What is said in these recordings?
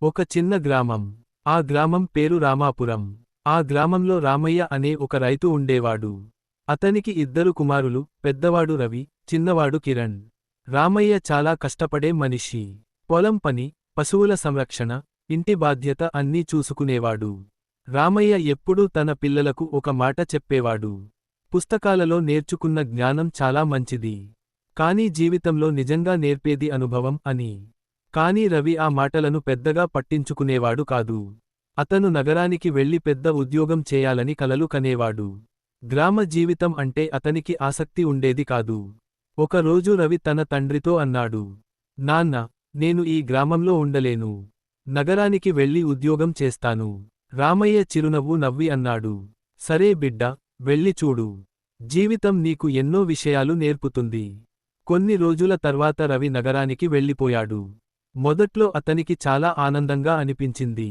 ఒక చిన్న గ్రామం. ఆ గ్రామం పేరు రామాపురం. ఆ గ్రామంలో రామయ్య అనే ఒక రైతు ఉండేవాడు. అతనికి ఇద్దరు కుమారులు, పెద్దవాడు రవి, చిన్నవాడు కిరణ్. రామయ్య చాలా కష్టపడే మనిషి. పొలం పని, పశువుల సంరక్షణ, ఇంటి బాధ్యత అన్నీ చూసుకునేవాడు. రామయ్య ఎప్పుడూ తన పిల్లలకు ఒక మాట చెప్పేవాడు. పుస్తకాలలో నేర్చుకున్న జ్ఞానం చాలా మంచిది. కానీ జీవితంలో నిజంగా నేర్పేది అనుభవం అని. కానీ రవి ఆ మాటలను పెద్దగా పట్టించుకునేవాడు కాదు. అతను నగరానికి వెళ్లి పెద్ద ఉద్యోగం చేయాలని కలలు కనేవాడు. గ్రామ జీవితం అంటే అతనికి ఆసక్తి ఉండేది కాదు. ఒకరోజు రవి తన తండ్రితో అన్నాడు, నాన్న, నేను ఈ గ్రామంలో ఉండలేను. నగరానికి వెళ్లి ఉద్యోగం చేస్తాను. రామయ్య చిరునవ్వు నవ్వి అన్నాడు, సరే బిడ్డా, వెళ్ళి చూడు. జీవితం నీకు ఎన్నో విషయాలు నేర్పుతుంది. కొన్ని రోజుల తర్వాత రవి నగరానికి వెళ్ళిపోయాడు. మొదట్లో అతనికి చాలా ఆనందంగా అనిపించింది.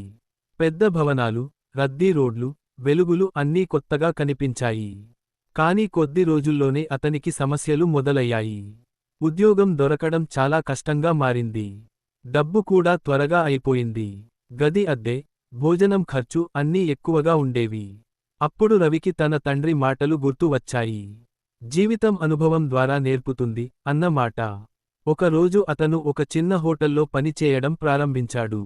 పెద్ద భవనాలు, రద్దీ రోడ్లు, వెలుగులు అన్నీ కొత్తగా కనిపించాయి. కానీ కొద్ది రోజుల్లోనే అతనికి సమస్యలు మొదలయ్యాయి. ఉద్యోగం దొరకడం చాలా కష్టంగా మారింది. డబ్బు కూడా త్వరగా అయిపోయింది. గది అద్దె, భోజనం ఖర్చు అన్నీ ఎక్కువగా ఉండేవి. అప్పుడు రవికి తన తండ్రి మాటలు గుర్తు వచ్చాయి. జీవితం అనుభవం ద్వారా నేర్పుతుంది అన్న మాట. ఒకరోజు అతను ఒక చిన్న హోటల్లో పనిచేయడం ప్రారంభించాడు.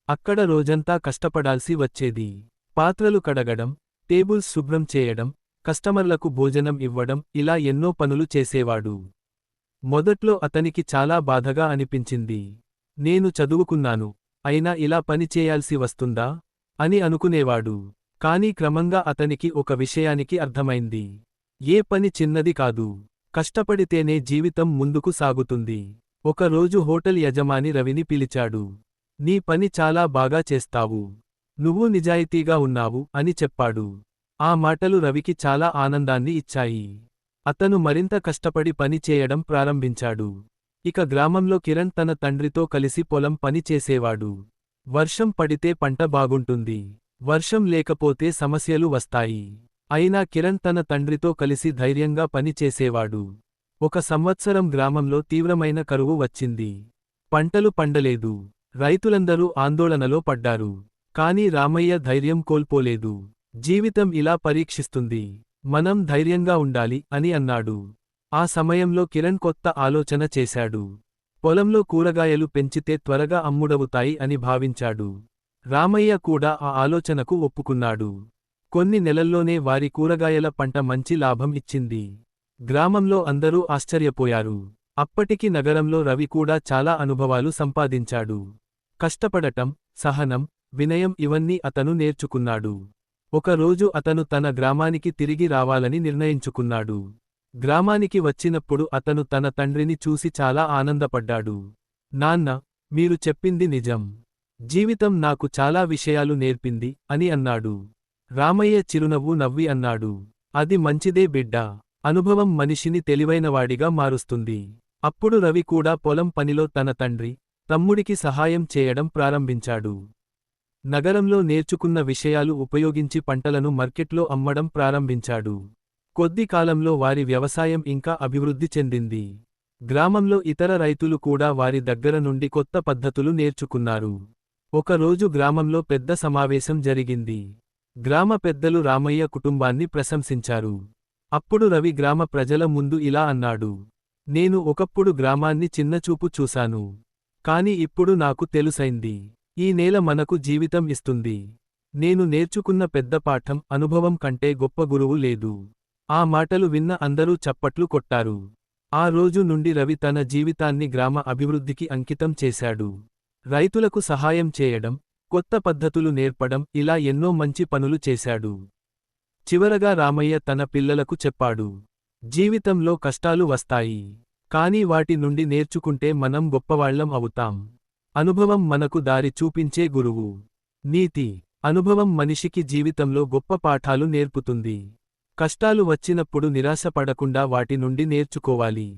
అక్కడ రోజంతా కష్టపడాల్సి వచ్చేది. పాత్రలు కడగడం, టేబుల్స్ శుభ్రం చేయడం, కస్టమర్లకు భోజనం ఇవ్వడం ఇలా ఎన్నో పనులు చేసేవాడు. మొదట్లో అతనికి చాలా బాధగా అనిపించింది. నేను చదువుకున్నాను, అయినా ఇలా పనిచేయాల్సి వస్తుందా అని అనుకునేవాడు. కానీ క్రమంగా అతనికి ఒక విషయానికి అర్థమైంది. ఏ పని చిన్నది కాదు. కష్టపడితేనే జీవితం ముందుకు సాగుతుంది. ఒకరోజు హోటల్ యజమాని రవిని పిలిచాడు. నీ పని చాలా బాగా చేస్తావు. నువ్వు నిజాయితీగా ఉన్నావు అని చెప్పాడు. ఆ మాటలు రవికి చాలా ఆనందాన్ని ఇచ్చాయి. అతను మరింత కష్టపడి పని చేయడం ప్రారంభించాడు. ఇక గ్రామంలో కిరణ్ తన తండ్రితో కలిసి పొలం పని చేసేవాడు. వర్షం పడితే పంట బాగుంటుంది. వర్షం లేకపోతే సమస్యలు వస్తాయి. అయినా కిరణ్ తన తండ్రితో కలిసి ధైర్యంగా పని చేసేవాడు. ఒక సంవత్సరం గ్రామంలో తీవ్రమైన కరువు వచ్చింది. పంటలు పండలేదు. రైతులందరూ ఆందోళనలో పడ్డారు. కానీ రామయ్య ధైర్యం కోల్పోలేదు. జీవితం ఇలా పరీక్షిస్తుంది. మనం ధైర్యంగా ఉండాలి అని అన్నాడు. ఆ సమయంలో కిరణ్ కొత్త ఆలోచన చేశాడు. పొలంలో కూరగాయలు పెంచితే త్వరగా అమ్ముడవుతాయి అని భావించాడు. రామయ్య కూడా ఆ ఆలోచనకు ఒప్పుకున్నాడు. కొన్ని నెలల్లోనే వారి కూరగాయల పంట మంచి లాభం ఇచ్చింది. గ్రామంలో అందరూ ఆశ్చర్యపోయారు. అప్పటికి నగరంలో రవి కూడా చాలా అనుభవాలు సంపాదించాడు. కష్టపడటం, సహనం, వినయం ఇవన్నీ అతను నేర్చుకున్నాడు. ఒకరోజు అతను తన గ్రామానికి తిరిగి రావాలని నిర్ణయించుకున్నాడు. గ్రామానికి వచ్చినప్పుడు అతను తన తండ్రిని చూసి చాలా ఆనందపడ్డాడు. నాన్న, మీరు చెప్పింది నిజం. జీవితం నాకు చాలా విషయాలు నేర్పింది అని అన్నాడు. రామయ్య చిరునవ్వు నవ్వి అన్నాడు, అది మంచిదే బిడ్డా. అనుభవం మనిషిని తెలివైనవాడిగా మారుస్తుంది. అప్పుడు రవి కూడా పొలం పనిలో తన తండ్రి, తమ్ముడికి సహాయం చేయడం ప్రారంభించాడు. నగరంలో నేర్చుకున్న విషయాలు ఉపయోగించి పంటలను మార్కెట్లో అమ్మడం ప్రారంభించాడు. కొద్ది కాలంలో వారి వ్యవసాయం ఇంకా అభివృద్ధి చెందింది. గ్రామంలో ఇతర రైతులు కూడా వారి దగ్గర నుండి కొత్త పద్ధతులు నేర్చుకున్నారు. ఒకరోజు గ్రామంలో పెద్ద సమావేశం జరిగింది. గ్రామ పెద్దలు రామయ్య కుటుంబాన్ని ప్రశంసించారు. అప్పుడు రవి గ్రామ ప్రజల ముందు ఇలా అన్నాడు, నేను ఒకప్పుడు గ్రామాన్ని చిన్నచూపు చూశాను. కాని ఇప్పుడు నాకు తెలుసైంది. ఈ నేల మనకు జీవితం ఇస్తుంది. నేను నేర్చుకున్న పెద్ద పాఠం అనుభవం కంటే గొప్ప గురువు లేదు. ఆ మాటలు విన్న అందరూ చప్పట్లు కొట్టారు. ఆ రోజు నుండి రవి తన జీవితాన్ని గ్రామ అభివృద్ధికి అంకితం చేశాడు. రైతులకు సహాయం చేయడం, కొత్త పద్ధతులు నేర్పడం ఇలా ఎన్నో మంచి పనులు చేశాడు. చివరగా రామయ్య తన పిల్లలకు చెప్పాడు, జీవితంలో కష్టాలు వస్తాయి. కానీ వాటి నుండి నేర్చుకుంటే మనం గొప్పవాళ్లం అవుతాం. అనుభవం మనకు దారి చూపించే గురువు. నీతి: అనుభవం మనిషికి జీవితంలో గొప్ప పాఠాలు నేర్పుతుంది. కష్టాలు వచ్చినప్పుడు నిరాశపడకుండా వాటి నుండి నేర్చుకోవాలి.